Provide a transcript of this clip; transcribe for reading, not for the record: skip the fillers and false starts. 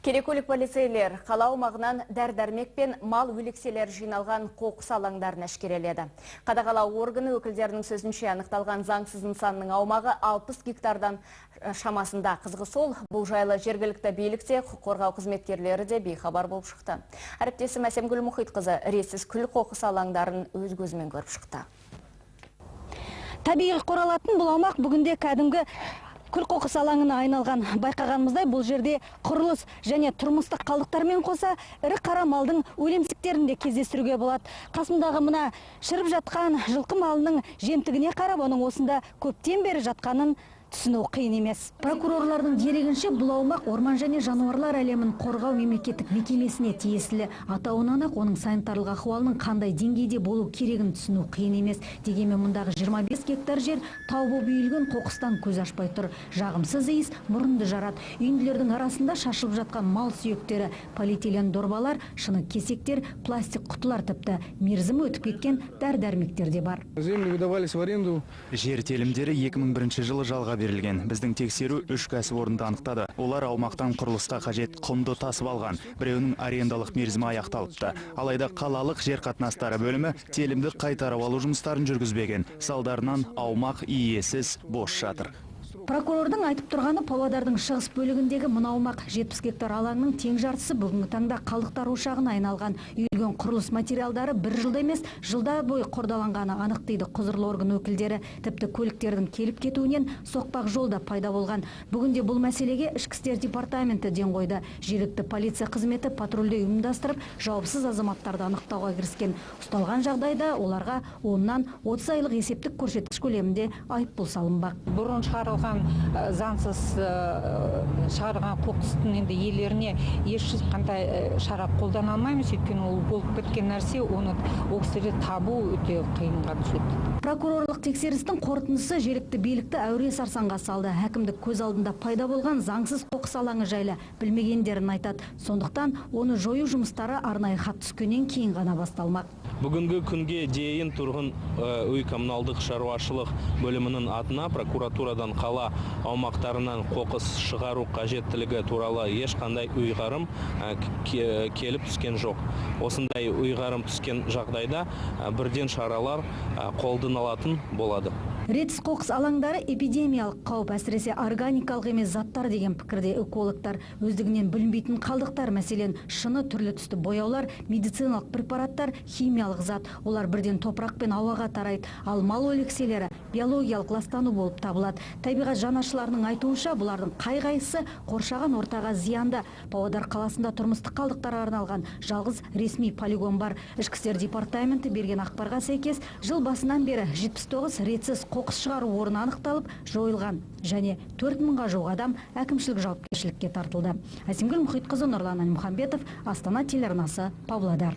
Керекөлік полицейлер қала аумағынан дәрі-дәрмек пен мал өлекселер жиналған қоқыс алаңдарын әшкереледі. Қадағалау органы өкілдерінің сөзінше анықталған заңсыз нысанның аумағы 60 гектардан шамасында. Қызығы сол, бұл жайлы жергілікті билікте, құқық қорғау қызметкерлері де бейхабар болып шықты. Әріптесім Әсемгүл Мұхитқызы ресіз күл қоқыс алаңдарын өз көзімен көріп шықты. Табиғи қоралатын бұл аумақ бүгінде кәдімгі күл қоқыс алаңына айналған. Байқағанымыздай, бұл жерде құрылыс және тұрмыстық қалдықтармен қоса ірі қара малдың өлемсіктерін де кездестіруге болады. Қасымдағы мына шіріп жатқан жылқы малының жемтігіне қарап, оның осында көптен бері жатқанын түсіну қиын емес. Прокурорлардың дерегінше, бұл аумақ орман және жануарлар әлемін қорғау мемлекеттік мекемесіне тиесілі. Атауынан ақ оның санитарлық ахуалының қандай деңгейде болу керегін түсіну қиын емес. Дегенмен мұндағы 25 гектар жер тау болып үйілген қоқыстан көз ашпай тұр. Жағымсыз иіс мұрынды жарады. Үйінділердің арасында шашылып жатқан мал сүйектері, полиэтилен дорбалар, шыны кесектер, пластик құтылар, тіпті мерзімі өтіп кеткен дәрі-дәрмектер де бар. Жер телімдері 2001 жылы жалға берілген. Біздің тексеру 3 кәсіпорынды анықтады. Олар аумақтан құрылысқа қажет құмды тасып алған. Біреуінің арендалық мерзімі аяқталыпты. Алайда қалалық жер қатынастары бөлімі телімді қайтарып алу жұмыстарын жүргізбеген. Салдарынан аумақ иесіз бос жатыр. Прокурордың айтып тұрғаны, Павлодардың шығыс бөлігіндегі мына аумақ 70 гектар алаңның тең жартысы бүгінгі таңда қалдықтар ошағына айналған. Үйілген құрылыс материалдары бір жылда емес, жылда бойы қордаланғаны анық дейді құзырлы орган өкілдері. Тіпті көліктердің келіп кетуінен соқпақ жолда пайда болған. Бүгінде бұл мәселеге Ішкі істер департаменті ден қойды. Жергілікті полиция қызметі патрульді ұйымдастырып, жауапсыз азаматтарды анықтауға кіріскен. Ұсталған жағдайда оларға 10-нан 30 айлық есептік көрсеткіш көлемінде айыппұл салынбақ. Бұрын шығарылған заңсыз шығарған қоқыстың енді иелеріне ешқандай шара қолдана алмаймыз, өйткені ол болып кеткен нәрсе, оны ол кісілерді табу өте қиынға түседі. Прокурорлық тексерістің қорытындысы жергілікті билікті әуре сарсаңға салды. Әкімдік көз алдында пайда болған заңсыз қоқыс алаңы жайлы білмегендерін айтады. Сондықтан оны жою жұмыстары арнайы хат түскеннен кейін ғана басталмақ. Бүгінгі күнге дейін тұрғын үй коммуналдық шаруашылық бөлімінің атына прокуратурадан қала аумақтарынан қоқыс шығару қажеттілігі туралы ешқандай ұйғарым келіп түскен жоқ. Осындай ұйғарым түскен жағдайда бірден шаралар қолданылатын болады. Ретсіз қоқыс алаңдары эпидемиялық қауіп, әсіресе органикалық емес заттар деген пікірде экологтар. Өздігінен білінбейтін қалдықтар, мәселен шыны, түрлі түсті бояулар, медициналық препараттар, химиялық зат. Олар бірден топырақ пен ауаға тарайды. Ал мал өлекселері биологиялық ластану болып табылады. Табиғат жанашыларының айтуынша, бұлардың қай-қайсысы қоршаған ортаға зиянды. Павлодар қаласында тұрмыстық қалдықтарға арналған жалғыз ресми полигон бар. Ішкі істер департаменті берген ақпарға сәйкес, жыл басынан бері 79 ретсіз қоқыс шығару орны анықталып, жойылған және 4000-ға жуық адам әкімшілік жауапкершілікке тартылды. Әсемгүл Мұхитқызы, Нұрлан Әлмұхамбетов, Астана телеарнасы, Павлодар.